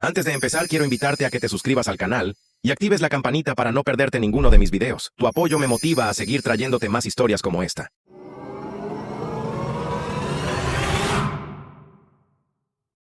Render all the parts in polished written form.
Antes de empezar, quiero invitarte a que te suscribas al canal y actives la campanita para no perderte ninguno de mis videos. Tu apoyo me motiva a seguir trayéndote más historias como esta.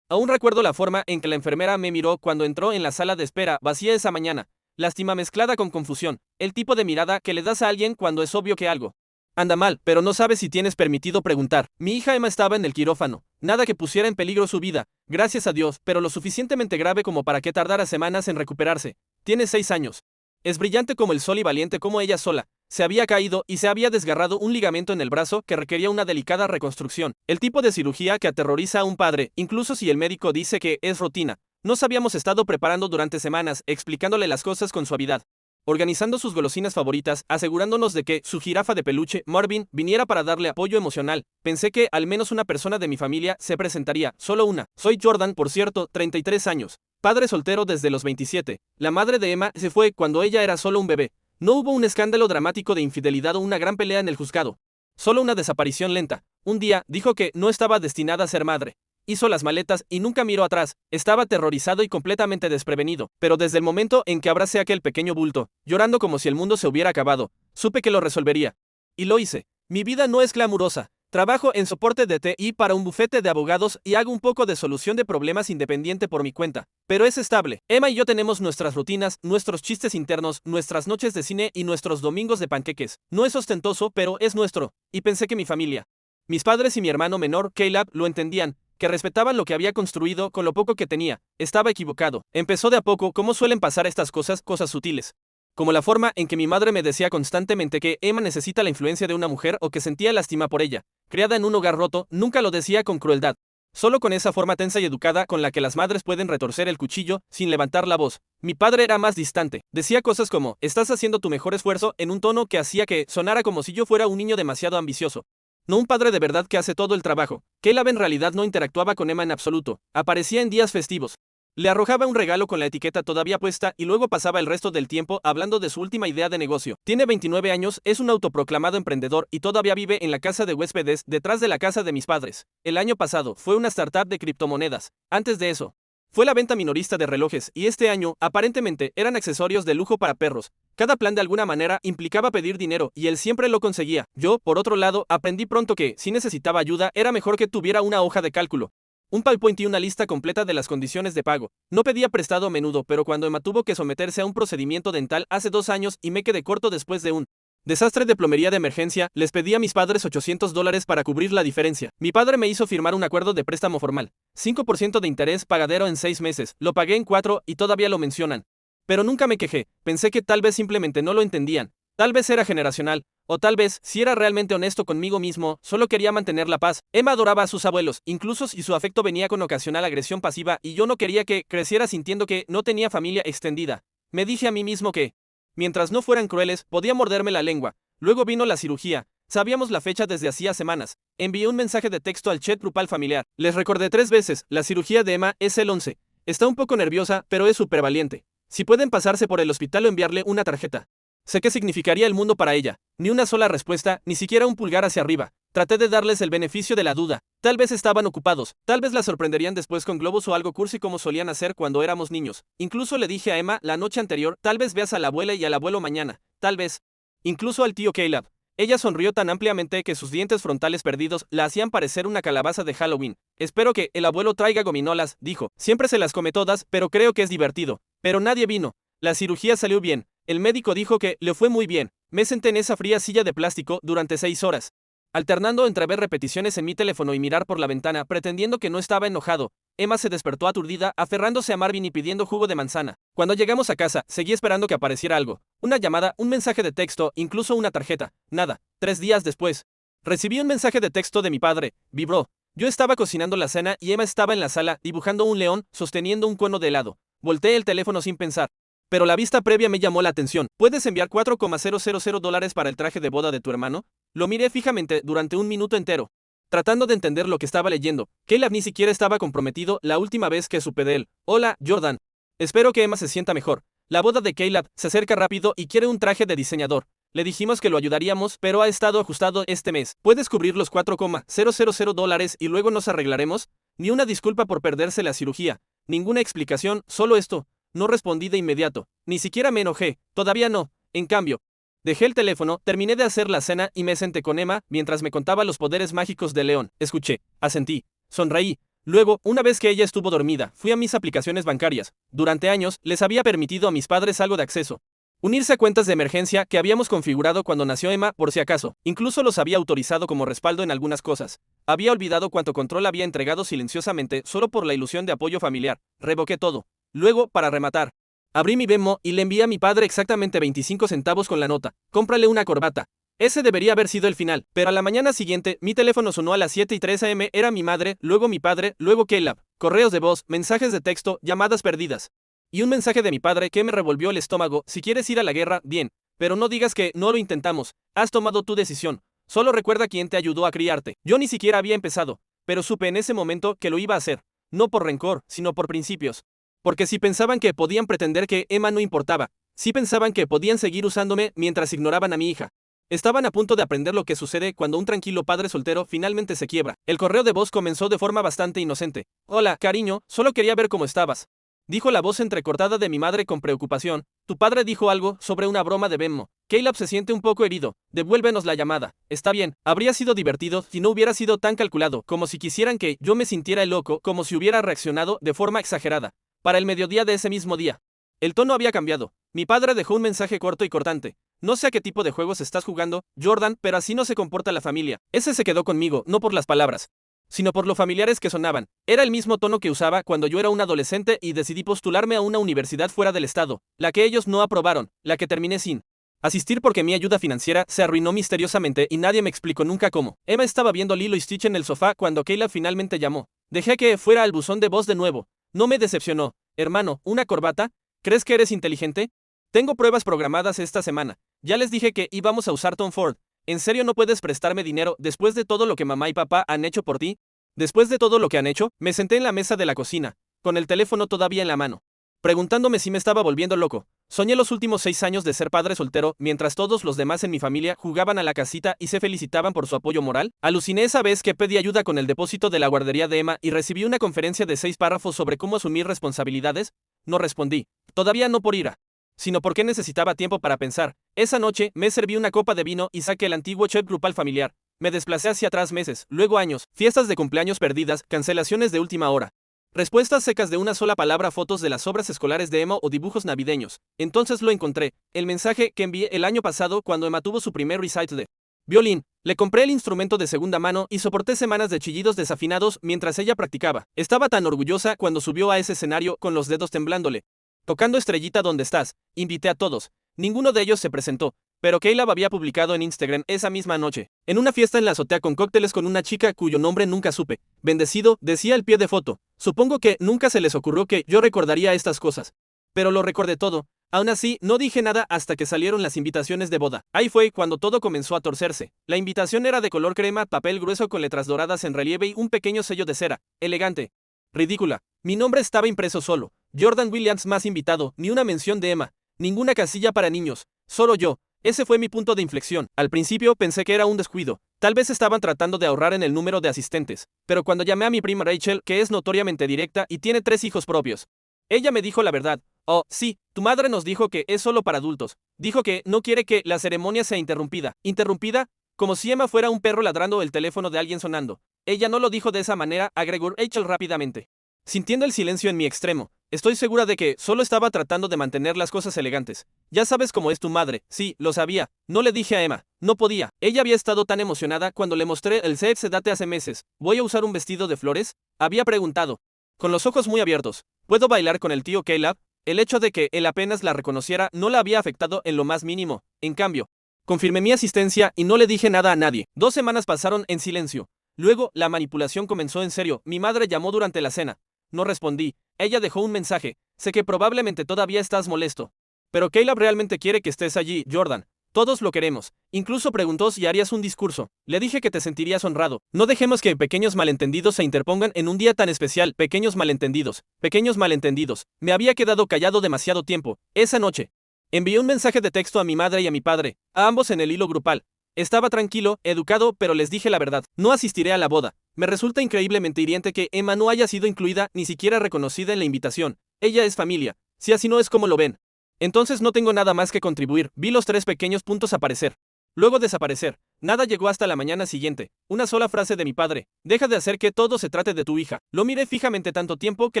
Aún recuerdo la forma en que la enfermera me miró cuando entró en la sala de espera vacía esa mañana. Lástima mezclada con confusión. El tipo de mirada que le das a alguien cuando es obvio que algo anda mal, pero no sabes si tienes permitido preguntar. Mi hija Emma estaba en el quirófano. Nada que pusiera en peligro su vida, gracias a Dios, pero lo suficientemente grave como para que tardara semanas en recuperarse. Tiene 6 años. Es brillante como el sol y valiente como ella sola. Se había caído y se había desgarrado un ligamento en el brazo que requería una delicada reconstrucción. El tipo de cirugía que aterroriza a un padre, incluso si el médico dice que es rutina. Nos habíamos estado preparando durante semanas, explicándole las cosas con suavidad, organizando sus golosinas favoritas, asegurándonos de que su jirafa de peluche, Marvin, viniera para darle apoyo emocional. Pensé que al menos una persona de mi familia se presentaría, solo una. Soy Jordan, por cierto, 33 años. Padre soltero desde los 27. La madre de Emma se fue cuando ella era solo un bebé. No hubo un escándalo dramático de infidelidad o una gran pelea en el juzgado. Solo una desaparición lenta. Un día, dijo que no estaba destinada a ser madre. Hizo las maletas y nunca miró atrás. Estaba aterrorizado y completamente desprevenido. Pero desde el momento en que abracé aquel pequeño bulto, llorando como si el mundo se hubiera acabado, supe que lo resolvería. Y lo hice. Mi vida no es glamurosa. Trabajo en soporte de TI para un bufete de abogados y hago un poco de solución de problemas independiente por mi cuenta. Pero es estable. Emma y yo tenemos nuestras rutinas, nuestros chistes internos, nuestras noches de cine y nuestros domingos de panqueques. No es ostentoso, pero es nuestro. Y pensé que mi familia, mis padres y mi hermano menor, Caleb, lo entendían, que respetaban lo que había construido con lo poco que tenía. Estaba equivocado. Empezó de a poco, como suelen pasar estas cosas sutiles. Como la forma en que mi madre me decía constantemente que Emma necesita la influencia de una mujer o que sentía lástima por ella. Criada en un hogar roto, nunca lo decía con crueldad. Solo con esa forma tensa y educada con la que las madres pueden retorcer el cuchillo sin levantar la voz. Mi padre era más distante. Decía cosas como, estás haciendo tu mejor esfuerzo, en un tono que hacía que sonara como si yo fuera un niño demasiado ambicioso. No un padre de verdad que hace todo el trabajo. Caleb en realidad no interactuaba con Emma en absoluto. Aparecía en días festivos. Le arrojaba un regalo con la etiqueta todavía puesta y luego pasaba el resto del tiempo hablando de su última idea de negocio. Tiene 29 años, es un autoproclamado emprendedor y todavía vive en la casa de huéspedes detrás de la casa de mis padres. El año pasado fue una startup de criptomonedas. Antes de eso, fue la venta minorista de relojes y este año, aparentemente, eran accesorios de lujo para perros. Cada plan de alguna manera implicaba pedir dinero y él siempre lo conseguía. Yo, por otro lado, aprendí pronto que, si necesitaba ayuda, era mejor que tuviera una hoja de cálculo, un PowerPoint y una lista completa de las condiciones de pago. No pedía prestado a menudo, pero cuando Emma tuvo que someterse a un procedimiento dental hace 2 años y me quedé corto después de un desastre de plomería de emergencia, les pedí a mis padres $800 para cubrir la diferencia. Mi padre me hizo firmar un acuerdo de préstamo formal. 5% de interés pagadero en 6 meses. Lo pagué en 4 y todavía lo mencionan. Pero nunca me quejé. Pensé que tal vez simplemente no lo entendían. Tal vez era generacional. O tal vez, si era realmente honesto conmigo mismo, solo quería mantener la paz. Emma adoraba a sus abuelos, incluso si su afecto venía con ocasional agresión pasiva y yo no quería que creciera sintiendo que no tenía familia extendida. Me dije a mí mismo que, mientras no fueran crueles, podía morderme la lengua. Luego vino la cirugía. Sabíamos la fecha desde hacía semanas. Envié un mensaje de texto al chat grupal familiar. Les recordé 3 veces, la cirugía de Emma es el 11. Está un poco nerviosa, pero es súper valiente. Si pueden pasarse por el hospital o enviarle una tarjeta. Sé qué significaría el mundo para ella. Ni una sola respuesta, ni siquiera un pulgar hacia arriba. Traté de darles el beneficio de la duda. Tal vez estaban ocupados. Tal vez la sorprenderían después con globos o algo cursi como solían hacer cuando éramos niños. Incluso le dije a Emma la noche anterior, tal vez veas a la abuela y al abuelo mañana. Tal vez. Incluso al tío Caleb. Ella sonrió tan ampliamente que sus dientes frontales perdidos la hacían parecer una calabaza de Halloween. Espero que el abuelo traiga gominolas, dijo. Siempre se las come todas, pero creo que es divertido. Pero nadie vino. La cirugía salió bien. El médico dijo que le fue muy bien. Me senté en esa fría silla de plástico durante 6 horas, alternando entre ver repeticiones en mi teléfono y mirar por la ventana, pretendiendo que no estaba enojado. Emma se despertó aturdida, aferrándose a Marvin y pidiendo jugo de manzana. Cuando llegamos a casa, seguí esperando que apareciera algo. Una llamada, un mensaje de texto, incluso una tarjeta. Nada. 3 días después, recibí un mensaje de texto de mi padre. Vibró. Yo estaba cocinando la cena y Emma estaba en la sala, dibujando un león, sosteniendo un cono de helado. Volteé el teléfono sin pensar. Pero la vista previa me llamó la atención. ¿Puedes enviar $4,000 para el traje de boda de tu hermano? Lo miré fijamente durante un minuto entero, tratando de entender lo que estaba leyendo. Caleb ni siquiera estaba comprometido la última vez que supe de él. Hola, Jordan. Espero que Emma se sienta mejor. La boda de Caleb se acerca rápido y quiere un traje de diseñador. Le dijimos que lo ayudaríamos, pero ha estado ajustado este mes. ¿Puedes cubrir los $4,000 y luego nos arreglaremos? Ni una disculpa por perderse la cirugía, Ninguna explicación, solo esto. No respondí de inmediato. Ni siquiera me enojé. Todavía no. En cambio, dejé el teléfono, terminé de hacer la cena y me senté con Emma mientras me contaba los poderes mágicos de León. Escuché, asentí, sonreí. Luego, una vez que ella estuvo dormida, fui a mis aplicaciones bancarias. Durante años, les había permitido a mis padres algo de acceso. Unirse a cuentas de emergencia que habíamos configurado cuando nació Emma por si acaso. Incluso los había autorizado como respaldo en algunas cosas. Había olvidado cuánto control había entregado silenciosamente solo por la ilusión de apoyo familiar. Revoqué todo. Luego, para rematar, abrí mi Venmo y le envié a mi padre exactamente 25 centavos con la nota. Cómprale una corbata. Ese debería haber sido el final, pero a la mañana siguiente, mi teléfono sonó a las 7:03 am, era mi madre, luego mi padre, luego Caleb. Correos de voz, mensajes de texto, llamadas perdidas. Y un mensaje de mi padre que me revolvió el estómago: si quieres ir a la guerra, bien, pero no digas que no lo intentamos, has tomado tu decisión, solo recuerda quién te ayudó a criarte. Yo ni siquiera había empezado, pero supe en ese momento que lo iba a hacer, no por rencor, sino por principios. Porque si pensaban que podían pretender que Emma no importaba, si pensaban que podían seguir usándome mientras ignoraban a mi hija. Estaban a punto de aprender lo que sucede cuando un tranquilo padre soltero finalmente se quiebra. El correo de voz comenzó de forma bastante inocente. Hola, cariño, solo quería ver cómo estabas. Dijo la voz entrecortada de mi madre con preocupación. Tu padre dijo algo sobre una broma de Venmo. Caleb se siente un poco herido. Devuélvenos la llamada. Está bien, habría sido divertido si no hubiera sido tan calculado, como si quisieran que yo me sintiera el loco, como si hubiera reaccionado de forma exagerada. Para el mediodía de ese mismo día. El tono había cambiado. Mi padre dejó un mensaje corto y cortante. No sé a qué tipo de juegos estás jugando, Jordan, pero así no se comporta la familia. Ese se quedó conmigo, no por las palabras, sino por lo familiares que sonaban. Era el mismo tono que usaba cuando yo era un adolescente y decidí postularme a una universidad fuera del estado, la que ellos no aprobaron, la que terminé sin asistir porque mi ayuda financiera se arruinó misteriosamente y nadie me explicó nunca cómo. Emma estaba viendo Lilo y Stitch en el sofá cuando Caleb finalmente llamó. Dejé que fuera al buzón de voz de nuevo. No me decepcionó. Hermano, ¿una corbata? ¿Crees que eres inteligente? Tengo pruebas programadas esta semana. Ya les dije que íbamos a usar Tom Ford. ¿En serio no puedes prestarme dinero después de todo lo que mamá y papá han hecho por ti? Después de todo lo que han hecho, me senté en la mesa de la cocina, con el teléfono todavía en la mano, preguntándome si me estaba volviendo loco. Soñé los últimos 6 años de ser padre soltero, mientras todos los demás en mi familia jugaban a la casita y se felicitaban por su apoyo moral. Aluciné esa vez que pedí ayuda con el depósito de la guardería de Emma y recibí una conferencia de 6 párrafos sobre cómo asumir responsabilidades. No respondí, todavía no por ira, sino porque necesitaba tiempo para pensar. Esa noche me serví una copa de vino y saqué el antiguo chat grupal familiar. Me desplacé hacia atrás meses, luego años, fiestas de cumpleaños perdidas, cancelaciones de última hora. Respuestas secas de una sola palabra, fotos de las obras escolares de Emma o dibujos navideños. Entonces lo encontré, el mensaje que envié el año pasado cuando Emma tuvo su primer recital de violín. Le compré el instrumento de segunda mano y soporté semanas de chillidos desafinados mientras ella practicaba. Estaba tan orgullosa cuando subió a ese escenario con los dedos temblándole. Tocando Estrellita, ¿dónde estás? Invité a todos. Ninguno de ellos se presentó, pero Caleb había publicado en Instagram esa misma noche, en una fiesta en la azotea con cócteles con una chica cuyo nombre nunca supe. Bendecido, decía al pie de foto. Supongo que nunca se les ocurrió que yo recordaría estas cosas. Pero lo recordé todo. Aún así, no dije nada hasta que salieron las invitaciones de boda. Ahí fue cuando todo comenzó a torcerse. La invitación era de color crema, papel grueso con letras doradas en relieve y un pequeño sello de cera. Elegante. Ridícula. Mi nombre estaba impreso solo. Jordan Williams más invitado, ni una mención de Emma, ninguna casilla para niños, solo yo. Ese fue mi punto de inflexión. Al principio pensé que era un descuido. Tal vez estaban tratando de ahorrar en el número de asistentes. Pero cuando llamé a mi prima Rachel, que es notoriamente directa y tiene 3 hijos propios, ella me dijo la verdad. Oh, sí, tu madre nos dijo que es solo para adultos. Dijo que no quiere que la ceremonia sea interrumpida. ¿Interrumpida? Como si Emma fuera un perro ladrando o el teléfono de alguien sonando. Ella no lo dijo de esa manera, agregó Rachel rápidamente, sintiendo el silencio en mi extremo. Estoy segura de que solo estaba tratando de mantener las cosas elegantes. Ya sabes cómo es tu madre. Sí, lo sabía. No le dije a Emma. No podía. Ella había estado tan emocionada cuando le mostré el set sedate hace meses. ¿Voy a usar un vestido de flores? Había preguntado, con los ojos muy abiertos. ¿Puedo bailar con el tío Caleb? El hecho de que él apenas la reconociera no la había afectado en lo más mínimo. En cambio, confirmé mi asistencia y no le dije nada a nadie. 2 semanas pasaron en silencio. Luego, la manipulación comenzó en serio. Mi madre llamó durante la cena. No respondí. Ella dejó un mensaje. Sé que probablemente todavía estás molesto. Pero Caleb realmente quiere que estés allí, Jordan. Todos lo queremos. Incluso preguntó si harías un discurso. Le dije que te sentirías honrado. No dejemos que pequeños malentendidos se interpongan en un día tan especial. Pequeños malentendidos. Pequeños malentendidos. Me había quedado callado demasiado tiempo. Esa noche envié un mensaje de texto a mi madre y a mi padre, a ambos en el hilo grupal. Estaba tranquilo, educado, pero les dije la verdad. No asistiré a la boda. Me resulta increíblemente hiriente que Emma no haya sido incluida ni siquiera reconocida en la invitación. Ella es familia. Si así no es como lo ven. Entonces no tengo nada más que contribuir. Vi los 3 pequeños puntos aparecer. Luego desaparecer. Nada llegó hasta la mañana siguiente. Una sola frase de mi padre. Deja de hacer que todo se trate de tu hija. Lo miré fijamente tanto tiempo que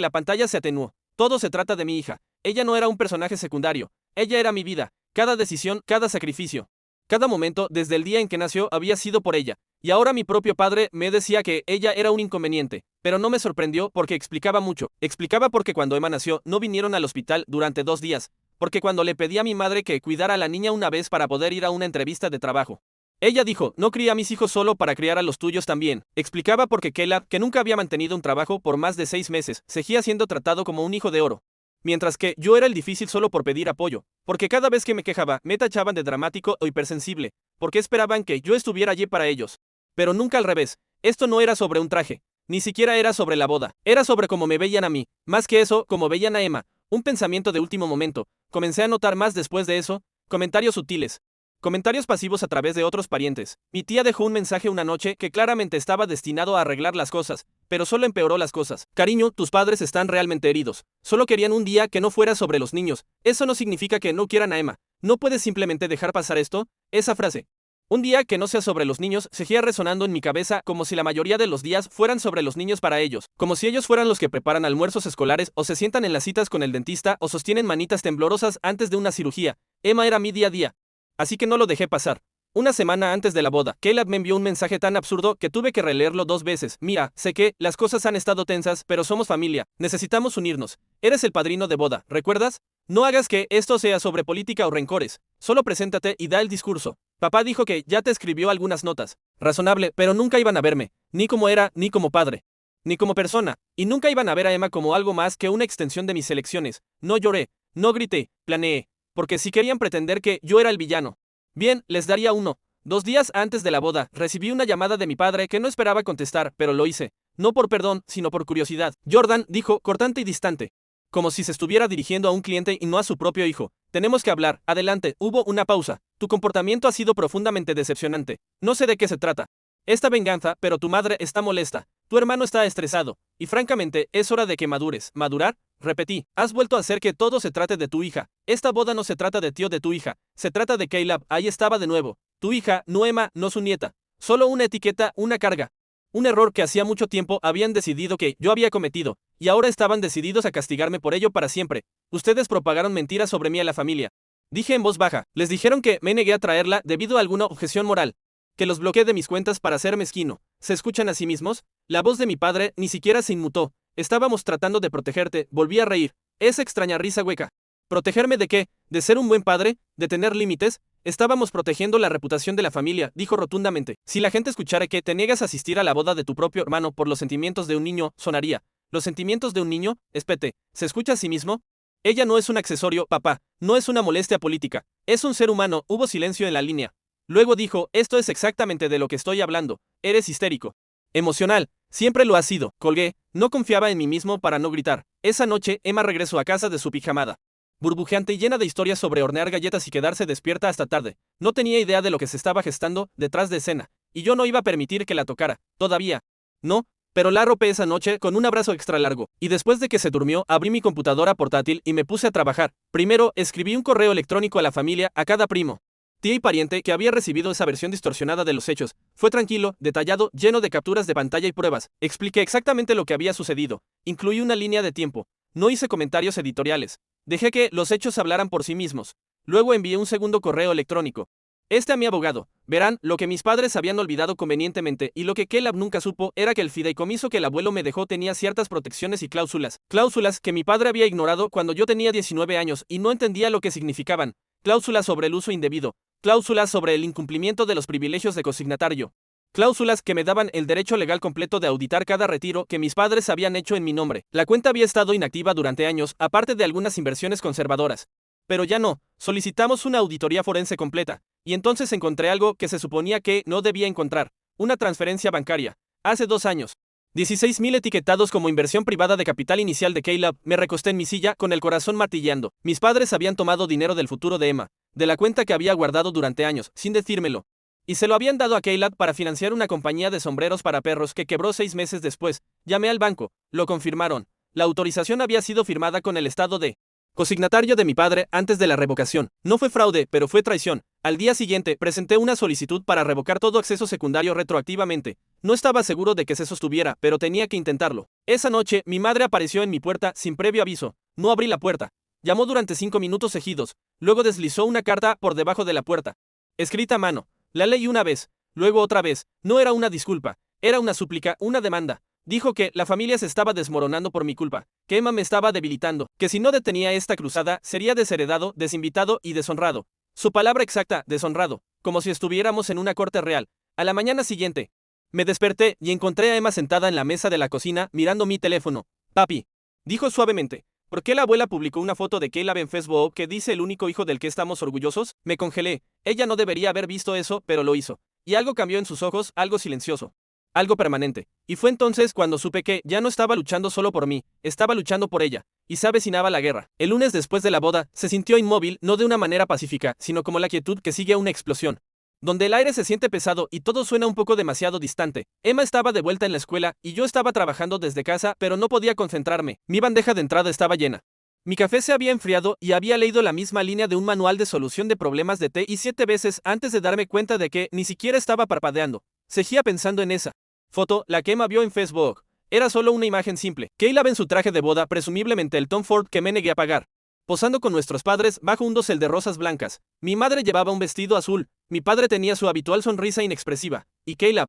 la pantalla se atenuó. Todo se trata de mi hija. Ella no era un personaje secundario. Ella era mi vida. Cada decisión, cada sacrificio. Cada momento, desde el día en que nació, había sido por ella. Y ahora mi propio padre me decía que ella era un inconveniente. Pero no me sorprendió porque explicaba mucho. Explicaba porque cuando Emma nació, no vinieron al hospital durante 2 días. Porque cuando le pedí a mi madre que cuidara a la niña una vez para poder ir a una entrevista de trabajo. Ella dijo, no crié a mis hijos solo para criar a los tuyos también. Explicaba porque Caleb, que nunca había mantenido un trabajo por más de 6 meses, seguía siendo tratado como un hijo de oro. Mientras que yo era el difícil solo por pedir apoyo, porque cada vez que me quejaba me tachaban de dramático o hipersensible, porque esperaban que yo estuviera allí para ellos. Pero nunca al revés, esto no era sobre un traje, ni siquiera era sobre la boda, era sobre cómo me veían a mí, más que eso, cómo veían a Emma, un pensamiento de último momento. Comencé a notar más después de eso, comentarios sutiles. Comentarios pasivos a través de otros parientes. Mi tía dejó un mensaje una noche que claramente estaba destinado a arreglar las cosas, pero solo empeoró las cosas. Cariño, tus padres están realmente heridos. Solo querían un día que no fuera sobre los niños. Eso no significa que no quieran a Emma. ¿No puedes simplemente dejar pasar esto? Esa frase. Un día que no sea sobre los niños seguía resonando en mi cabeza como si la mayoría de los días fueran sobre los niños para ellos, como si ellos fueran los que preparan almuerzos escolares o se sientan en las citas con el dentista o sostienen manitas temblorosas antes de una cirugía. Emma era mi día a día. Así que no lo dejé pasar. Una semana antes de la boda, Caleb me envió un mensaje tan absurdo que tuve que releerlo 2 veces. Mira, sé que las cosas han estado tensas, pero somos familia. Necesitamos unirnos. Eres el padrino de boda, ¿recuerdas? No hagas que esto sea sobre política o rencores. Solo preséntate y da el discurso. Papá dijo que ya te escribió algunas notas. Razonable, pero nunca iban a verme. Ni como era, ni como padre. Ni como persona. Y nunca iban a ver a Emma como algo más que una extensión de mis elecciones. No lloré. No grité. Planeé. Porque si querían pretender que yo era el villano. Bien, les daría 1. 2 días antes de la boda, recibí una llamada de mi padre que no esperaba contestar, pero lo hice. No por perdón, sino por curiosidad. Jordan, dijo, cortante y distante. Como si se estuviera dirigiendo a un cliente y no a su propio hijo. Tenemos que hablar. Adelante. Hubo una pausa. Tu comportamiento ha sido profundamente decepcionante. No sé de qué se trata. Esta venganza, pero tu madre está molesta. Tu hermano está estresado. Y francamente, es hora de que madures. ¿Madurar? Repetí, has vuelto a hacer que todo se trate de tu hija. Esta boda no se trata de ti o de tu hija. Se trata de Caleb. Ahí estaba de nuevo. Tu hija, no Emma, no su nieta. Solo una etiqueta, una carga. Un error que hacía mucho tiempo habían decidido que yo había cometido, y ahora estaban decididos a castigarme por ello para siempre. Ustedes propagaron mentiras sobre mí a la familia. Dije en voz baja, les dijeron que me negué a traerla debido a alguna objeción moral. Que los bloqueé de mis cuentas para ser mezquino. ¿Se escuchan a sí mismos? La voz de mi padre ni siquiera se inmutó. Estábamos tratando de protegerte. Volví a reír. Esa extraña risa hueca. ¿Protegerme de qué? ¿De ser un buen padre? ¿De tener límites? Estábamos protegiendo la reputación de la familia, dijo rotundamente. Si la gente escuchara que te niegas a asistir a la boda de tu propio hermano por los sentimientos de un niño, sonaría. ¿Los sentimientos de un niño? Espete. ¿Se escucha a sí mismo? Ella no es un accesorio, papá. No es una molestia política. Es un ser humano. Hubo silencio en la línea. Luego dijo, esto es exactamente de lo que estoy hablando. Eres histérico. Emocional. Siempre lo has sido. Colgué. No confiaba en mí mismo para no gritar. Esa noche, Emma regresó a casa de su pijamada. Burbujeante y llena de historias sobre hornear galletas y quedarse despierta hasta tarde. No tenía idea de lo que se estaba gestando detrás de escena. Y yo no iba a permitir que la tocara. Todavía. No. Pero la arropé esa noche con un abrazo extra largo. Y después de que se durmió, abrí mi computadora portátil y me puse a trabajar. Primero, escribí un correo electrónico a la familia, a cada primo, tía y pariente que había recibido esa versión distorsionada de los hechos. Fue tranquilo, detallado, lleno de capturas de pantalla y pruebas. Expliqué exactamente lo que había sucedido. Incluí una línea de tiempo. No hice comentarios editoriales. Dejé que los hechos hablaran por sí mismos. Luego envié un segundo correo electrónico. A mi abogado. Verán, lo que mis padres habían olvidado convenientemente y lo que Caleb nunca supo era que el fideicomiso que el abuelo me dejó tenía ciertas protecciones y cláusulas. Cláusulas que mi padre había ignorado cuando yo tenía 19 años y no entendía lo que significaban. Cláusulas sobre el uso indebido. Cláusulas sobre el incumplimiento de los privilegios de consignatario. Cláusulas que me daban el derecho legal completo de auditar cada retiro que mis padres habían hecho en mi nombre. La cuenta había estado inactiva durante años, aparte de algunas inversiones conservadoras. Pero ya no, solicitamos una auditoría forense completa, y entonces encontré algo que se suponía que no debía encontrar, una transferencia bancaria. Hace 2 años. 16,000 etiquetados como inversión privada de capital inicial de Caleb. Me recosté en mi silla con el corazón martilleando. Mis padres habían tomado dinero del futuro de Emma, de la cuenta que había guardado durante años, sin decírmelo. Y se lo habían dado a Caleb para financiar una compañía de sombreros para perros que quebró 6 meses después. Llamé al banco, lo confirmaron. La autorización había sido firmada con el estado de consignatario de mi padre antes de la revocación. No fue fraude, pero fue traición. Al día siguiente, presenté una solicitud para revocar todo acceso secundario retroactivamente. No estaba seguro de que se sostuviera, pero tenía que intentarlo. Esa noche, mi madre apareció en mi puerta sin previo aviso. No abrí la puerta. Llamó durante 5 minutos seguidos. Luego deslizó una carta por debajo de la puerta. Escrita a mano. La leí una vez, luego otra vez. No era una disculpa, era una súplica, una demanda. Dijo que la familia se estaba desmoronando por mi culpa, que Emma me estaba debilitando, que si no detenía esta cruzada sería desheredado, desinvitado y deshonrado. Su palabra exacta, deshonrado, como si estuviéramos en una corte real. A la mañana siguiente, me desperté y encontré a Emma sentada en la mesa de la cocina mirando mi teléfono. Papi, dijo suavemente. ¿Por qué la abuela publicó una foto de Caleb en Facebook que dice el único hijo del que estamos orgullosos? Me congelé. Ella no debería haber visto eso, pero lo hizo. Y algo cambió en sus ojos, algo silencioso. Algo permanente. Y fue entonces cuando supe que ya no estaba luchando solo por mí, estaba luchando por ella. Y se avecinaba la guerra. El lunes después de la boda, se sintió inmóvil, no de una manera pacífica, sino como la quietud que sigue a una explosión. Donde el aire se siente pesado y todo suena un poco demasiado distante. Emma estaba de vuelta en la escuela y yo estaba trabajando desde casa, pero no podía concentrarme. Mi bandeja de entrada estaba llena. Mi café se había enfriado y había leído la misma línea de un manual de solución de problemas de TI 7 veces antes de darme cuenta de que ni siquiera estaba parpadeando. Seguía pensando en esa foto, la que Emma vio en Facebook. Era solo una imagen simple. Caleb en su traje de boda, presumiblemente el Tom Ford que me negué a pagar. Posando con nuestros padres bajo un dosel de rosas blancas. Mi madre llevaba un vestido azul, mi padre tenía su habitual sonrisa inexpresiva, y Caleb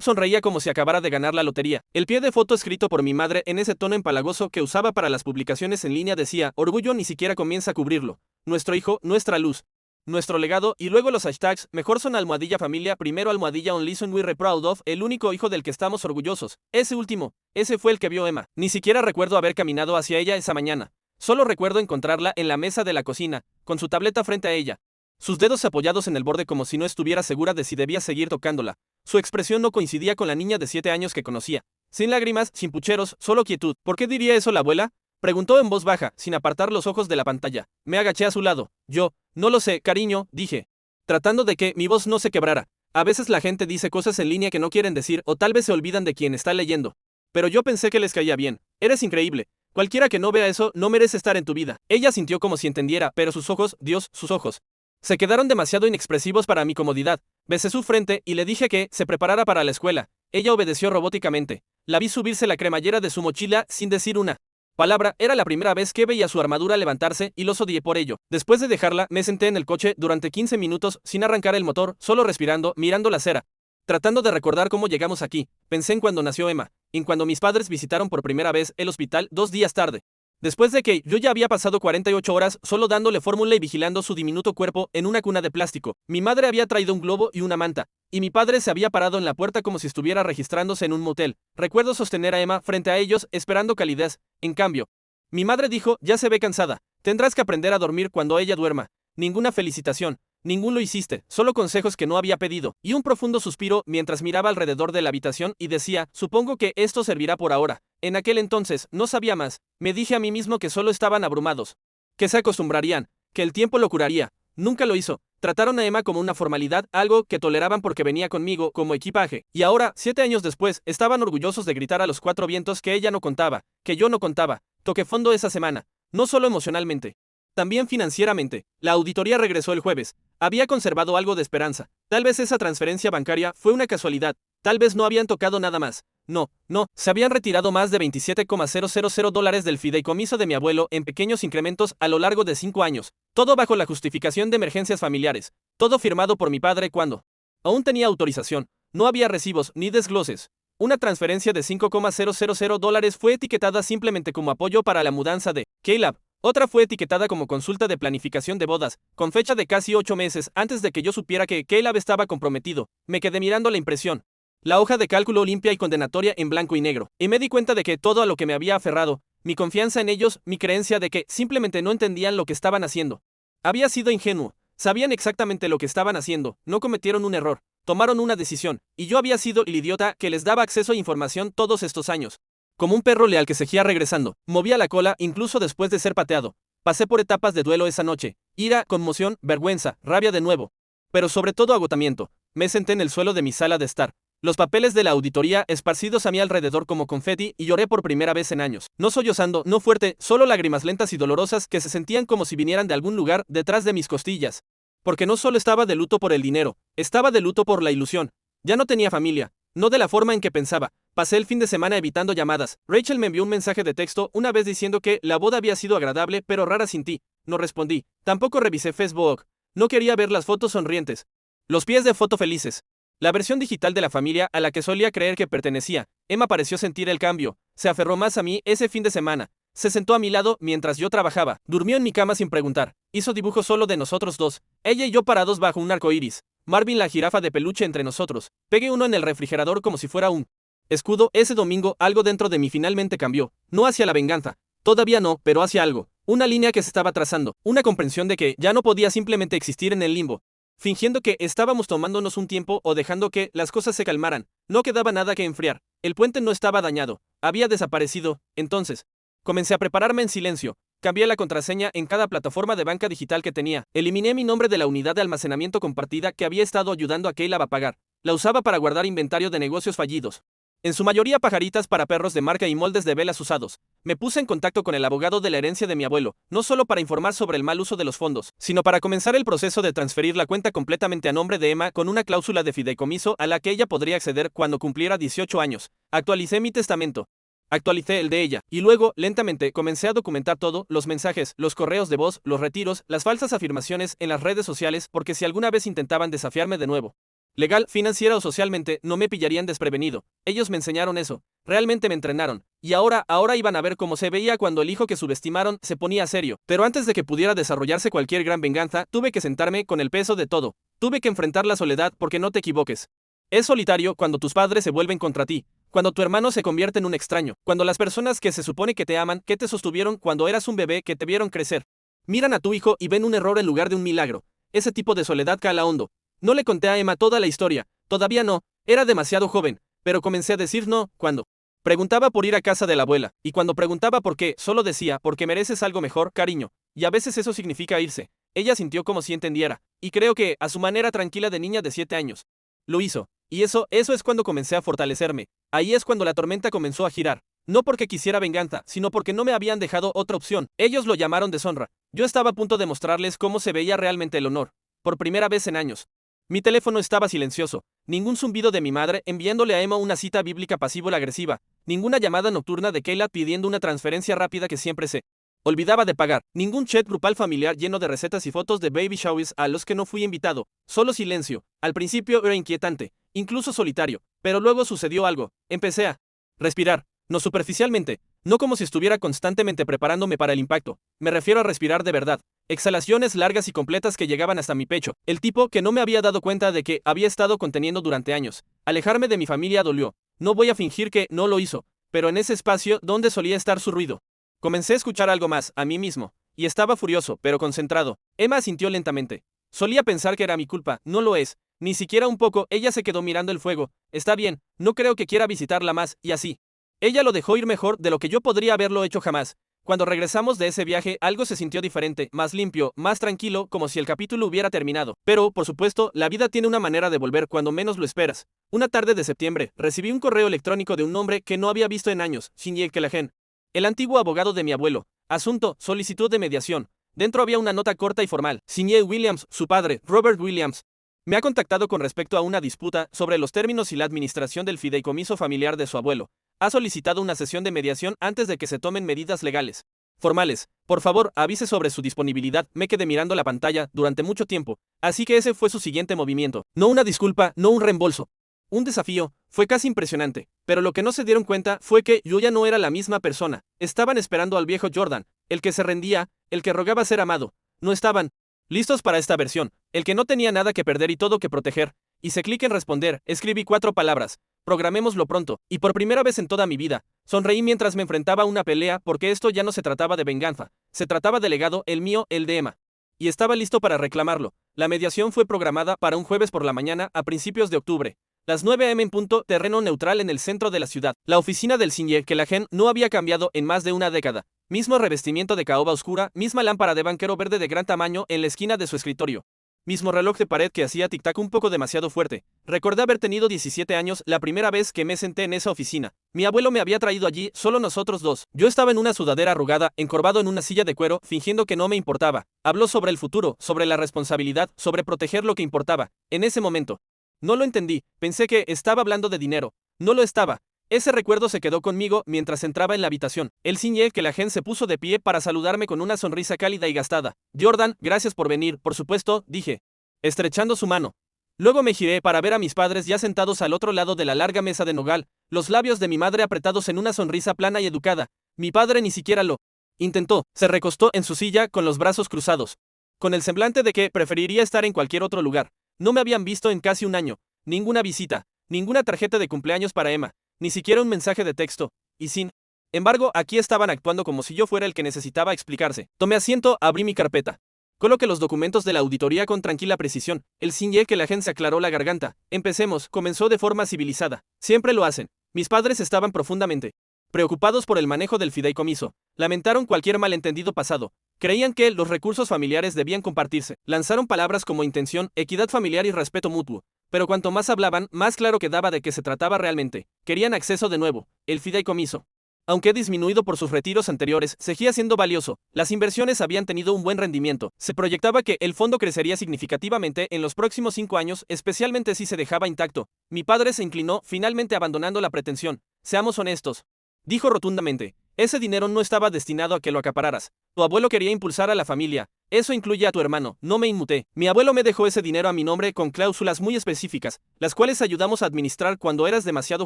sonreía como si acabara de ganar la lotería. El pie de foto escrito por mi madre en ese tono empalagoso que usaba para las publicaciones en línea decía, orgullo ni siquiera comienza a cubrirlo. Nuestro hijo, nuestra luz. Nuestro legado, y luego los hashtags, mejor son almohadilla familia, primero almohadilla only son we're proud of, el único hijo del que estamos orgullosos. Ese último, ese fue el que vio Emma. Ni siquiera recuerdo haber caminado hacia ella esa mañana. Solo recuerdo encontrarla en la mesa de la cocina, con su tableta frente a ella. Sus dedos apoyados en el borde como si no estuviera segura de si debía seguir tocándola. Su expresión no coincidía con la niña de 7 años que conocía. Sin lágrimas, sin pucheros, solo quietud. ¿Por qué diría eso la abuela? Preguntó en voz baja, sin apartar los ojos de la pantalla. Me agaché a su lado. Yo, no lo sé, cariño, dije, tratando de que mi voz no se quebrara. A veces la gente dice cosas en línea que no quieren decir o tal vez se olvidan de quien está leyendo. Pero yo pensé que les caía bien. Eres increíble. Cualquiera que no vea eso no merece estar en tu vida. Ella sintió como si entendiera, pero sus ojos, Dios, sus ojos, se quedaron demasiado inexpresivos para mi comodidad. Besé su frente y le dije que se preparara para la escuela. Ella obedeció robóticamente. La vi subirse la cremallera de su mochila sin decir una palabra. Era la primera vez que veía su armadura levantarse y los odié por ello. Después de dejarla, me senté en el coche durante 15 minutos sin arrancar el motor, solo respirando, mirando la acera. Tratando de recordar cómo llegamos aquí, pensé en cuando nació Emma, en cuando mis padres visitaron por primera vez el hospital 2 días tarde. Después de que yo ya había pasado 48 horas solo dándole fórmula y vigilando su diminuto cuerpo en una cuna de plástico. Mi madre había traído un globo y una manta, y mi padre se había parado en la puerta como si estuviera registrándose en un motel. Recuerdo sostener a Emma frente a ellos esperando calidez. En cambio, mi madre dijo, ya se ve cansada, tendrás que aprender a dormir cuando ella duerma. Ninguna felicitación. Ningún lo hiciste, solo consejos que no había pedido, y un profundo suspiro mientras miraba alrededor de la habitación y decía, supongo que esto servirá por ahora. En aquel entonces, no sabía más, me dije a mí mismo que solo estaban abrumados, que se acostumbrarían, que el tiempo lo curaría. Nunca lo hizo. Trataron a Emma como una formalidad, algo que toleraban porque venía conmigo como equipaje, y ahora, 7 años después, estaban orgullosos de gritar a los 4 vientos que ella no contaba, que yo no contaba. Toqué fondo esa semana, no solo emocionalmente, también financieramente. La auditoría regresó el jueves. Había conservado algo de esperanza. Tal vez esa transferencia bancaria fue una casualidad. Tal vez no habían tocado nada más. No, se habían retirado más de $27,000 del fideicomiso de mi abuelo en pequeños incrementos a lo largo de 5 años. Todo bajo la justificación de emergencias familiares. Todo firmado por mi padre cuando aún tenía autorización. No había recibos ni desgloses. Una transferencia de $5,000 fue etiquetada simplemente como apoyo para la mudanza de Caleb. Otra fue etiquetada como consulta de planificación de bodas, con fecha de casi 8 meses antes de que yo supiera que Caleb estaba comprometido. Me quedé mirando la impresión. La hoja de cálculo limpia y condenatoria en blanco y negro, y me di cuenta de que todo a lo que me había aferrado, mi confianza en ellos, mi creencia de que simplemente no entendían lo que estaban haciendo, había sido ingenuo. Sabían exactamente lo que estaban haciendo, no cometieron un error, tomaron una decisión, y yo había sido el idiota que les daba acceso a información todos estos años. Como un perro leal que seguía regresando, movía la cola incluso después de ser pateado. Pasé por etapas de duelo esa noche, ira, conmoción, vergüenza, rabia de nuevo. Pero sobre todo agotamiento. Me senté en el suelo de mi sala de estar, los papeles de la auditoría esparcidos a mi alrededor como confeti, y lloré por primera vez en años. No sollozando, no fuerte, solo lágrimas lentas y dolorosas que se sentían como si vinieran de algún lugar detrás de mis costillas. Porque no solo estaba de luto por el dinero, estaba de luto por la ilusión. Ya no tenía familia, no de la forma en que pensaba. Pasé el fin de semana evitando llamadas. Rachel me envió un mensaje de texto una vez diciendo que la boda había sido agradable pero rara sin ti. No respondí. Tampoco revisé Facebook. No quería ver las fotos sonrientes. Los pies de foto felices. La versión digital de la familia a la que solía creer que pertenecía. Emma pareció sentir el cambio. Se aferró más a mí ese fin de semana. Se sentó a mi lado mientras yo trabajaba. Durmió en mi cama sin preguntar. Hizo dibujos solo de nosotros dos. Ella y yo parados bajo un arco iris. Marvin la jirafa de peluche entre nosotros. Pegué uno en el refrigerador como si fuera un escudo. Ese domingo algo dentro de mí finalmente cambió. No hacia la venganza. Todavía no, pero hacia algo. Una línea que se estaba trazando. Una comprensión de que ya no podía simplemente existir en el limbo. Fingiendo que estábamos tomándonos un tiempo o dejando que las cosas se calmaran. No quedaba nada que enfriar. El puente no estaba dañado. Había desaparecido. Entonces, comencé a prepararme en silencio. Cambié la contraseña en cada plataforma de banca digital que tenía. Eliminé mi nombre de la unidad de almacenamiento compartida que había estado ayudando a Caleb a pagar. La usaba para guardar inventario de negocios fallidos. En su mayoría pajaritas para perros de marca y moldes de velas usados. Me puse en contacto con el abogado de la herencia de mi abuelo, no solo para informar sobre el mal uso de los fondos, sino para comenzar el proceso de transferir la cuenta completamente a nombre de Emma con una cláusula de fideicomiso a la que ella podría acceder cuando cumpliera 18 años. Actualicé mi testamento. Actualicé el de ella, y luego, lentamente, comencé a documentar todo, los mensajes, los correos de voz, los retiros, las falsas afirmaciones en las redes sociales, porque si alguna vez intentaban desafiarme de nuevo, legal, financiera o socialmente, no me pillarían desprevenido. Ellos me enseñaron eso. Realmente me entrenaron. Y ahora iban a ver cómo se veía cuando el hijo que subestimaron se ponía serio. Pero antes de que pudiera desarrollarse cualquier gran venganza, tuve que sentarme con el peso de todo. Tuve que enfrentar la soledad porque no te equivoques. Es solitario cuando tus padres se vuelven contra ti. Cuando tu hermano se convierte en un extraño. Cuando las personas que se supone que te aman, que te sostuvieron cuando eras un bebé, que te vieron crecer, miran a tu hijo y ven un error en lugar de un milagro. Ese tipo de soledad cala hondo. No le conté a Emma toda la historia, todavía no, era demasiado joven, pero comencé a decir no, cuando preguntaba por ir a casa de la abuela, y cuando preguntaba por qué, solo decía, porque mereces algo mejor, cariño, y a veces eso significa irse. Ella sintió como si entendiera, y creo que, a su manera tranquila de niña de 7 años, lo hizo, y eso es cuando comencé a fortalecerme, ahí es cuando la tormenta comenzó a girar. No porque quisiera venganza, sino porque no me habían dejado otra opción. Ellos lo llamaron deshonra. Yo estaba a punto de mostrarles cómo se veía realmente el honor. Por primera vez en años. Mi teléfono estaba silencioso, ningún zumbido de mi madre enviándole a Emma una cita bíblica pasivo-agresiva, ninguna llamada nocturna de Kayla pidiendo una transferencia rápida que siempre se olvidaba de pagar, ningún chat grupal familiar lleno de recetas y fotos de baby showers a los que no fui invitado, solo silencio. Al principio era inquietante, incluso solitario, pero luego sucedió algo, empecé a respirar, no superficialmente, no como si estuviera constantemente preparándome para el impacto, me refiero a respirar de verdad. Exhalaciones largas y completas que llegaban hasta mi pecho, el tipo que no me había dado cuenta de que había estado conteniendo durante años. Alejarme de mi familia dolió. No voy a fingir que no lo hizo, pero en ese espacio donde solía estar su ruido, comencé a escuchar algo más, a mí mismo, y estaba furioso, pero concentrado. Emma asintió lentamente. Solía pensar que era mi culpa, no lo es, ni siquiera un poco. Ella se quedó mirando el fuego. Está bien, no creo que quiera visitarla más, y así. Ella lo dejó ir mejor de lo que yo podría haberlo hecho jamás. Cuando regresamos de ese viaje, algo se sintió diferente, más limpio, más tranquilo, como si el capítulo hubiera terminado. Pero, por supuesto, la vida tiene una manera de volver cuando menos lo esperas. Una tarde de septiembre, recibí un correo electrónico de un hombre que no había visto en años, Signé Kelagen, el antiguo abogado de mi abuelo. Asunto, solicitud de mediación. Dentro había una nota corta y formal. Signé Williams, su padre, Robert Williams, me ha contactado con respecto a una disputa sobre los términos y la administración del fideicomiso familiar de su abuelo. Ha solicitado una sesión de mediación antes de que se tomen medidas legales formales. Por favor, avise sobre su disponibilidad. Me quedé mirando la pantalla durante mucho tiempo, así que ese fue su siguiente movimiento. No una disculpa, no un reembolso. Un desafío. Fue casi impresionante, pero lo que no se dieron cuenta fue que yo ya no era la misma persona. Estaban esperando al viejo Jordan, el que se rendía, el que rogaba ser amado. No estaban listos para esta versión, el que no tenía nada que perder y todo que proteger. Hice clic en responder, escribí 4 palabras. Programémoslo pronto, y por primera vez en toda mi vida, sonreí mientras me enfrentaba a una pelea porque esto ya no se trataba de venganza, se trataba de legado, el mío, el de Emma. Y estaba listo para reclamarlo. La mediación fue programada para un jueves por la mañana a principios de octubre. Las 9 a.m. en punto, terreno neutral en el centro de la ciudad. La oficina del Signé Kelagen no había cambiado en más de una década. Mismo revestimiento de caoba oscura, misma lámpara de banquero verde de gran tamaño en la esquina de su escritorio. Mismo reloj de pared que hacía tic-tac un poco demasiado fuerte. Recordé haber tenido 17 años la primera vez que me senté en esa oficina. Mi abuelo me había traído allí, solo nosotros dos. Yo estaba en una sudadera arrugada, encorvado en una silla de cuero, fingiendo que no me importaba. Habló sobre el futuro, sobre la responsabilidad, sobre proteger lo que importaba. En ese momento. No lo entendí, pensé que estaba hablando de dinero. No lo estaba. Ese recuerdo se quedó conmigo mientras entraba en la habitación. El ciñé que la gente se puso de pie para saludarme con una sonrisa cálida y gastada. Jordan, gracias por venir, por supuesto, dije, estrechando su mano. Luego me giré para ver a mis padres ya sentados al otro lado de la larga mesa de nogal, los labios de mi madre apretados en una sonrisa plana y educada. Mi padre ni siquiera lo intentó, se recostó en su silla con los brazos cruzados, con el semblante de que preferiría estar en cualquier otro lugar. No me habían visto en casi un año, ninguna visita, ninguna tarjeta de cumpleaños para Emma, ni siquiera un mensaje de texto, y sin embargo, aquí estaban actuando como si yo fuera el que necesitaba explicarse. Tomé asiento, abrí mi carpeta. Coloqué los documentos de la auditoría con tranquila precisión. El ciñé que la gente se aclaró la garganta. Empecemos, comenzó de forma civilizada. Siempre lo hacen. Mis padres estaban profundamente preocupados por el manejo del fideicomiso. Lamentaron cualquier malentendido pasado. Creían que los recursos familiares debían compartirse. Lanzaron palabras como intención, equidad familiar y respeto mutuo. Pero cuanto más hablaban, más claro quedaba de qué se trataba realmente. Querían acceso de nuevo. El fideicomiso, aunque disminuido por sus retiros anteriores, seguía siendo valioso. Las inversiones habían tenido un buen rendimiento. Se proyectaba que el fondo crecería significativamente en los próximos 5 años, especialmente si se dejaba intacto. Mi padre se inclinó, finalmente abandonando la pretensión. Seamos honestos, dijo rotundamente. Ese dinero no estaba destinado a que lo acapararas. Tu abuelo quería impulsar a la familia. Eso incluye a tu hermano. No me inmuté. Mi abuelo me dejó ese dinero a mi nombre con cláusulas muy específicas, las cuales ayudamos a administrar cuando eras demasiado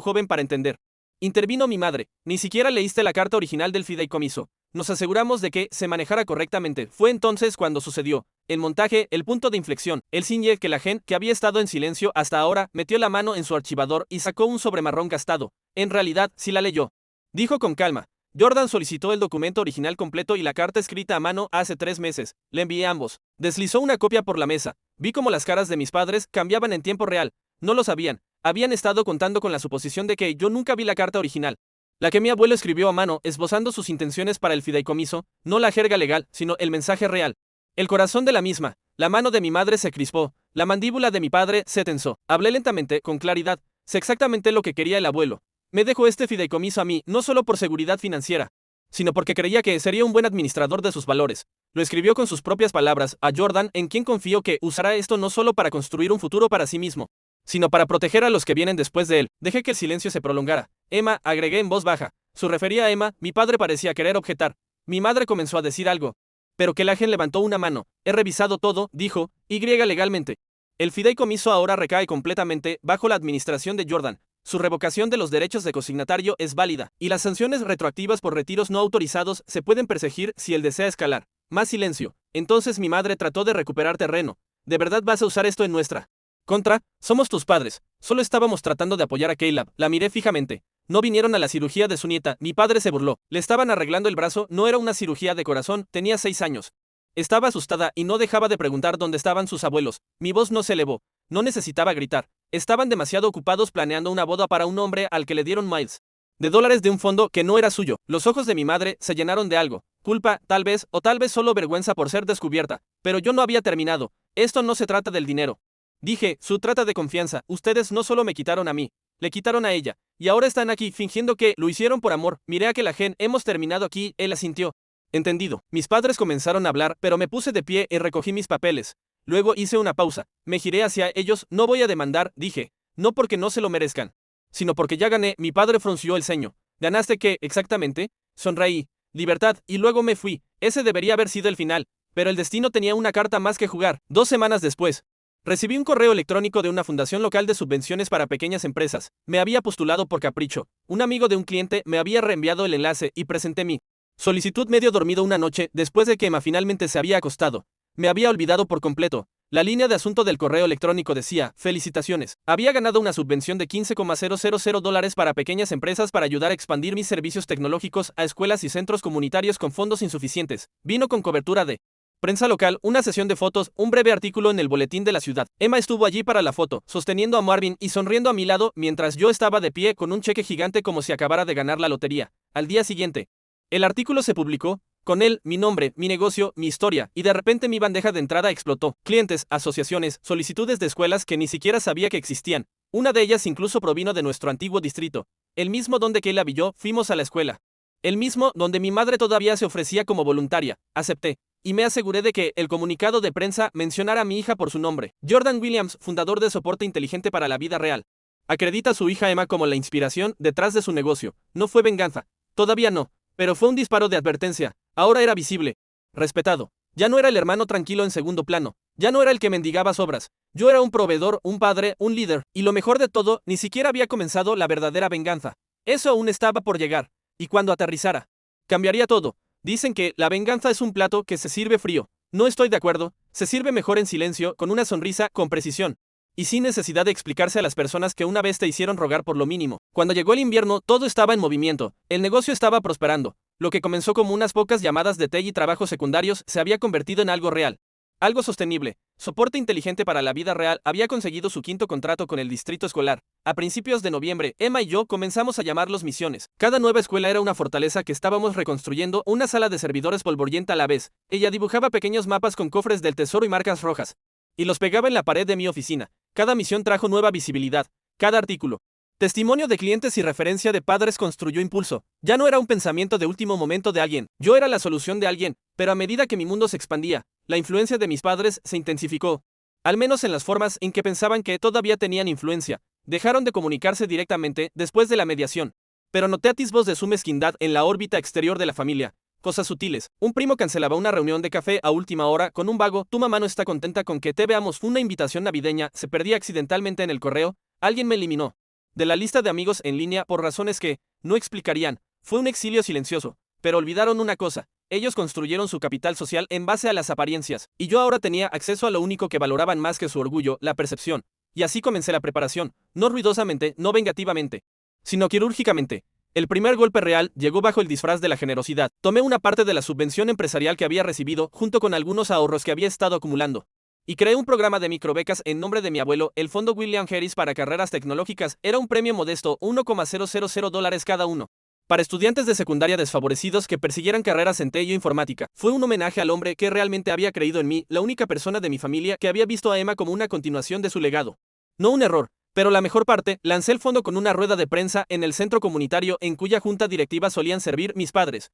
joven para entender. Intervino mi madre. Ni siquiera leíste la carta original del fideicomiso. Nos aseguramos de que se manejara correctamente. Fue entonces cuando sucedió. El montaje, el punto de inflexión. El ciñé que la gente, que había estado en silencio hasta ahora, metió la mano en su archivador y sacó un sobremarrón gastado. En realidad, sí la leyó. Dijo con calma. Jordan solicitó el documento original completo y la carta escrita a mano hace 3 meses. Le envié ambos. Deslizó una copia por la mesa. Vi cómo las caras de mis padres cambiaban en tiempo real. No lo sabían. Habían estado contando con la suposición de que yo nunca vi la carta original. La que mi abuelo escribió a mano, esbozando sus intenciones para el fideicomiso, no la jerga legal, sino el mensaje real. El corazón de la misma. La mano de mi madre se crispó. La mandíbula de mi padre se tensó. Hablé lentamente, con claridad. Sé exactamente lo que quería el abuelo. Me dejó este fideicomiso a mí, no solo por seguridad financiera, sino porque creía que sería un buen administrador de sus valores. Lo escribió con sus propias palabras a Jordan, en quien confío que usará esto no solo para construir un futuro para sí mismo, sino para proteger a los que vienen después de él. Dejé que el silencio se prolongara. Emma, agregué en voz baja. Se refería a Emma. Mi padre parecía querer objetar. Mi madre comenzó a decir algo, pero Kelagen levantó una mano. He revisado todo, dijo, legalmente. El fideicomiso ahora recae completamente bajo la administración de Jordan. Su revocación de los derechos de consignatario es válida, y las sanciones retroactivas por retiros no autorizados se pueden perseguir si él desea escalar. Más silencio. Entonces mi madre trató de recuperar terreno. ¿De verdad vas a usar esto en nuestra contra? Somos tus padres. Solo estábamos tratando de apoyar a Caleb. La miré fijamente. No vinieron a la cirugía de su nieta. Mi padre se burló. Le estaban arreglando el brazo. No era una cirugía de corazón. Tenía 6 años. Estaba asustada y no dejaba de preguntar dónde estaban sus abuelos. Mi voz no se elevó. No necesitaba gritar. Estaban demasiado ocupados planeando una boda para un hombre al que le dieron miles de dólares de un fondo que no era suyo. Los ojos de mi madre se llenaron de algo. Culpa, tal vez, o tal vez solo vergüenza por ser descubierta. Pero yo no había terminado. Esto no se trata del dinero. Dije, su trata de confianza. Ustedes no solo me quitaron a mí, le quitaron a ella. Y ahora están aquí fingiendo que lo hicieron por amor. Miré a que la gente, hemos terminado aquí, él asintió. Entendido. Mis padres comenzaron a hablar, pero me puse de pie y recogí mis papeles. Luego hice una pausa. Me giré hacia ellos. No voy a demandar, dije. No porque no se lo merezcan, sino porque ya gané. Mi padre frunció el ceño. ¿Ganaste qué, exactamente? Sonreí. Libertad, y luego me fui. Ese debería haber sido el final. Pero el destino tenía una carta más que jugar. 2 semanas después, recibí un correo electrónico de una fundación local de subvenciones para pequeñas empresas. Me había postulado por capricho. Un amigo de un cliente me había reenviado el enlace y presenté mi solicitud medio dormido una noche después de que Emma finalmente se había acostado. Me había olvidado por completo. La línea de asunto del correo electrónico decía, felicitaciones. Había ganado una subvención de $15,000 para pequeñas empresas para ayudar a expandir mis servicios tecnológicos a escuelas y centros comunitarios con fondos insuficientes. Vino con cobertura de prensa local, una sesión de fotos, un breve artículo en el boletín de la ciudad. Emma estuvo allí para la foto, sosteniendo a Marvin y sonriendo a mi lado mientras yo estaba de pie con un cheque gigante como si acabara de ganar la lotería. Al día siguiente, el artículo se publicó. Con él, mi nombre, mi negocio, mi historia, y de repente mi bandeja de entrada explotó. Clientes, asociaciones, solicitudes de escuelas que ni siquiera sabía que existían. Una de ellas incluso provino de nuestro antiguo distrito. El mismo donde Caleb y yo fuimos a la escuela. El mismo donde mi madre todavía se ofrecía como voluntaria. Acepté. Y me aseguré de que el comunicado de prensa mencionara a mi hija por su nombre. Jordan Williams, fundador de Soporte Inteligente para la Vida Real. Acredita a su hija Emma como la inspiración detrás de su negocio. No fue venganza. Todavía no. Pero fue un disparo de advertencia. Ahora era visible. Respetado. Ya no era el hermano tranquilo en segundo plano. Ya no era el que mendigaba sobras. Yo era un proveedor, un padre, un líder. Y lo mejor de todo, ni siquiera había comenzado la verdadera venganza. Eso aún estaba por llegar. Y cuando aterrizara, cambiaría todo. Dicen que la venganza es un plato que se sirve frío. No estoy de acuerdo. Se sirve mejor en silencio, con una sonrisa, con precisión. Y sin necesidad de explicarse a las personas que una vez te hicieron rogar por lo mínimo. Cuando llegó el invierno, todo estaba en movimiento. El negocio estaba prosperando. Lo que comenzó como unas pocas llamadas de té y trabajos secundarios se había convertido en algo real. Algo sostenible. Soporte Inteligente para la Vida Real había conseguido su quinto contrato con el distrito escolar. A principios de noviembre, Emma y yo comenzamos a llamarlos misiones. Cada nueva escuela era una fortaleza que estábamos reconstruyendo, una sala de servidores polvorienta a la vez. Ella dibujaba pequeños mapas con cofres del tesoro y marcas rojas. Y los pegaba en la pared de mi oficina. Cada misión trajo nueva visibilidad. Cada artículo. Testimonio de clientes y referencia de padres construyó impulso. Ya no era un pensamiento de último momento de alguien. Yo era la solución de alguien. Pero a medida que mi mundo se expandía, la influencia de mis padres se intensificó. Al menos en las formas en que pensaban que todavía tenían influencia. Dejaron de comunicarse directamente después de la mediación. Pero noté atisbos de su mezquindad en la órbita exterior de la familia. Cosas sutiles. Un primo cancelaba una reunión de café a última hora con un vago. Tu mamá no está contenta con que te veamos. Una invitación navideña se perdía accidentalmente en el correo. Alguien me eliminó de la lista de amigos en línea por razones que no explicarían. Fue un exilio silencioso. Pero olvidaron una cosa. Ellos construyeron su capital social en base a las apariencias. Y yo ahora tenía acceso a lo único que valoraban más que su orgullo, la percepción. Y así comencé la preparación. No ruidosamente, no vengativamente, sino quirúrgicamente. El primer golpe real llegó bajo el disfraz de la generosidad. Tomé una parte de la subvención empresarial que había recibido, junto con algunos ahorros que había estado acumulando. Y creé un programa de microbecas en nombre de mi abuelo, el Fondo William Harris para Carreras Tecnológicas. Era un premio modesto, $1,000 cada uno. Para estudiantes de secundaria desfavorecidos que persiguieran carreras en TI o informática. Fue un homenaje al hombre que realmente había creído en mí, la única persona de mi familia que había visto a Emma como una continuación de su legado. No un error. Pero la mejor parte, lancé el fondo con una rueda de prensa en el centro comunitario en cuya junta directiva solían servir mis padres.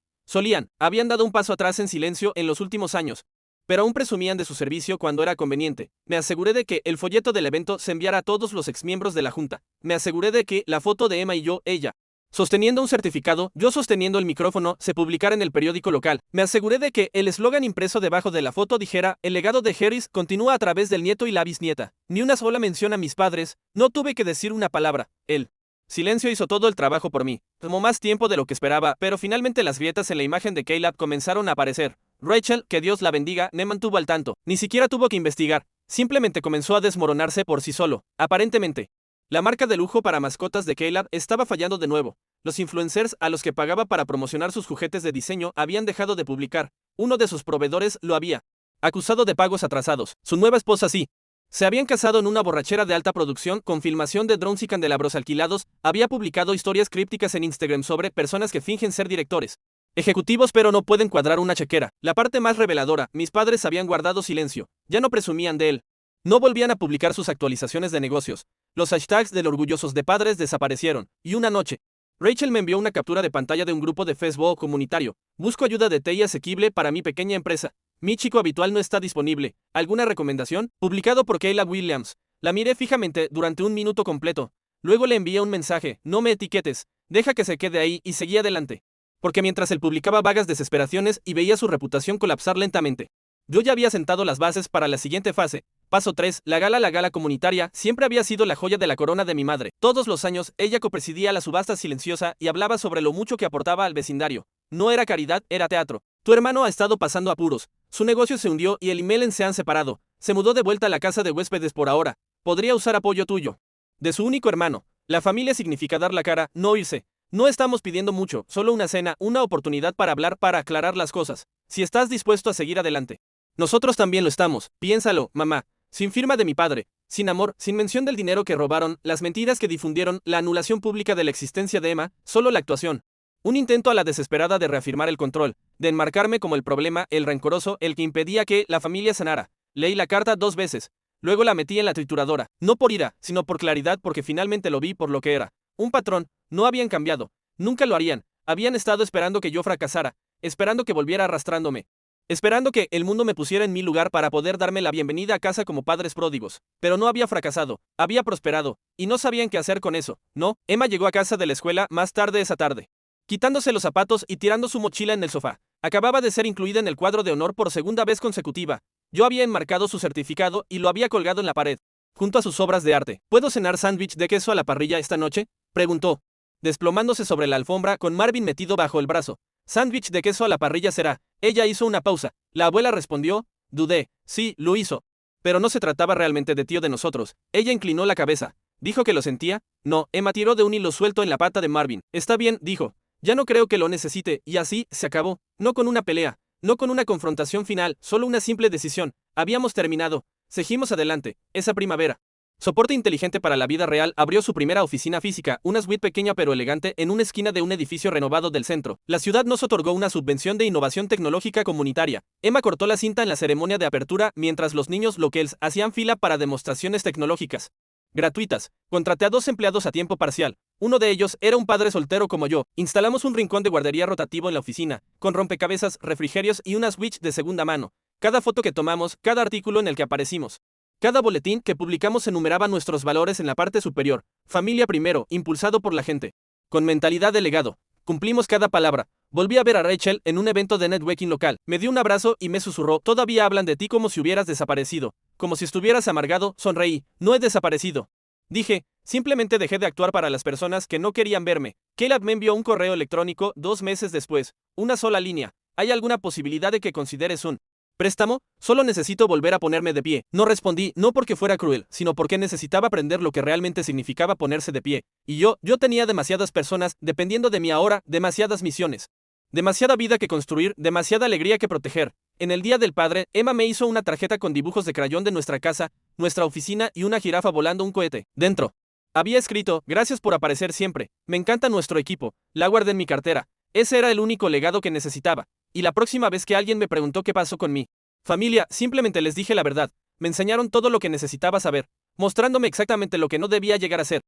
Habían dado un paso atrás en silencio en los últimos años. Pero aún presumían de su servicio cuando era conveniente. Me aseguré de que el folleto del evento se enviara a todos los exmiembros de la junta. Me aseguré de que la foto de Emma y yo, ella sosteniendo un certificado, yo sosteniendo el micrófono, se publicara en el periódico local. Me aseguré de que el eslogan impreso debajo de la foto dijera: el legado de Harris continúa a través del nieto y la bisnieta. Ni una sola mención a mis padres, no tuve que decir una palabra. El silencio hizo todo el trabajo por mí. Tomó más tiempo de lo que esperaba, pero finalmente las grietas en la imagen de Caleb comenzaron a aparecer. Rachel, que Dios la bendiga, me mantuvo al tanto. Ni siquiera tuvo que investigar. Simplemente comenzó a desmoronarse por sí solo, aparentemente. La marca de lujo para mascotas de Caleb estaba fallando de nuevo. Los influencers a los que pagaba para promocionar sus juguetes de diseño habían dejado de publicar. Uno de sus proveedores lo había acusado de pagos atrasados. Su nueva esposa sí. Se habían casado en una borrachera de alta producción con filmación de drones y candelabros alquilados. Había publicado historias crípticas en Instagram sobre personas que fingen ser directores ejecutivos pero no pueden cuadrar una chequera. La parte más reveladora, mis padres habían guardado silencio. Ya no presumían de él. No volvían a publicar sus actualizaciones de negocios. Los hashtags del orgullosos de padres desaparecieron. Y una noche, Rachel me envió una captura de pantalla de un grupo de Facebook comunitario. Busco ayuda de TI asequible para mi pequeña empresa. Mi chico habitual no está disponible. ¿Alguna recomendación? Publicado por Caleb Williams. La miré fijamente durante un minuto completo. Luego le envié un mensaje: no me etiquetes, deja que se quede ahí, y seguí adelante. Porque mientras él publicaba vagas desesperaciones y veía su reputación colapsar lentamente, yo ya había sentado las bases para la siguiente fase. Paso 3. La gala comunitaria siempre había sido la joya de la corona de mi madre. Todos los años, ella copresidía la subasta silenciosa y hablaba sobre lo mucho que aportaba al vecindario. No era caridad, era teatro. Tu hermano ha estado pasando apuros. Su negocio se hundió y él y Melen se han separado. Se mudó de vuelta a la casa de huéspedes por ahora. Podría usar apoyo tuyo. De su único hermano. La familia significa dar la cara, no irse. No estamos pidiendo mucho, solo una cena, una oportunidad para hablar, para aclarar las cosas. Si estás dispuesto a seguir adelante. Nosotros también lo estamos. Piénsalo, mamá. Sin firma de mi padre, sin amor, sin mención del dinero que robaron, las mentiras que difundieron, la anulación pública de la existencia de Emma, solo la actuación. Un intento a la desesperada de reafirmar el control, de enmarcarme como el problema, el rencoroso, el que impedía que la familia sanara. Leí la carta 2 veces. Luego la metí en la trituradora, no por ira, sino por claridad, porque finalmente lo vi por lo que era. Un patrón. No habían cambiado. Nunca lo harían. Habían estado esperando que yo fracasara, esperando que volviera arrastrándome. Esperando que el mundo me pusiera en mi lugar para poder darme la bienvenida a casa como padres pródigos. Pero no había fracasado, había prosperado, y no sabían qué hacer con eso. No, Emma llegó a casa de la escuela más tarde esa tarde, quitándose los zapatos y tirando su mochila en el sofá. Acababa de ser incluida en el cuadro de honor por segunda vez consecutiva. Yo había enmarcado su certificado y lo había colgado en la pared, junto a sus obras de arte. ¿Puedo cenar sándwich de queso a la parrilla esta noche?, preguntó, desplomándose sobre la alfombra con Marvin metido bajo el brazo. Sándwich de queso a la parrilla será. Ella hizo una pausa. La abuela respondió. Dudé. Sí, lo hizo. Pero no se trataba realmente de tío de nosotros. Ella inclinó la cabeza. ¿Dijo que lo sentía? No, Emma tiró de un hilo suelto en la pata de Marvin. Está bien, dijo. Ya no creo que lo necesite, y así, se acabó. No con una pelea, no con una confrontación final, solo una simple decisión. Habíamos terminado. Seguimos adelante. Esa primavera. Soporte inteligente para la vida real abrió su primera oficina física, una suite pequeña pero elegante en una esquina de un edificio renovado del centro. La ciudad nos otorgó una subvención de innovación tecnológica comunitaria. Emma cortó la cinta en la ceremonia de apertura mientras los niños locals hacían fila para demostraciones tecnológicas gratuitas. Contraté a 2 empleados a tiempo parcial. Uno de ellos era un padre soltero como yo. Instalamos un rincón de guardería rotativo en la oficina, con rompecabezas, refrigerios y una Switch de segunda mano. Cada foto que tomamos, cada artículo en el que aparecimos, cada boletín que publicamos enumeraba nuestros valores en la parte superior. Familia primero, impulsado por la gente. Con mentalidad de legado. Cumplimos cada palabra. Volví a ver a Rachel en un evento de networking local. Me dio un abrazo y me susurró, todavía hablan de ti como si hubieras desaparecido. Como si estuvieras amargado. Sonreí. No he desaparecido. Dije, simplemente dejé de actuar para las personas que no querían verme. Caleb me envió un correo electrónico 2 meses después. Una sola línea. ¿Hay alguna posibilidad de que consideres un préstamo? Solo necesito volver a ponerme de pie. No respondí, no porque fuera cruel, sino porque necesitaba aprender lo que realmente significaba ponerse de pie. Y yo tenía demasiadas personas dependiendo de mí ahora, demasiadas misiones. Demasiada vida que construir, demasiada alegría que proteger. En el Día del Padre, Emma me hizo una tarjeta con dibujos de crayón de nuestra casa, nuestra oficina y una jirafa volando un cohete. Dentro había escrito, gracias por aparecer siempre. Me encanta nuestro equipo. La guardé en mi cartera. Ese era el único legado que necesitaba. Y la próxima vez que alguien me preguntó qué pasó con mi familia, simplemente les dije la verdad. Me enseñaron todo lo que necesitaba saber, mostrándome exactamente lo que no debía llegar a ser.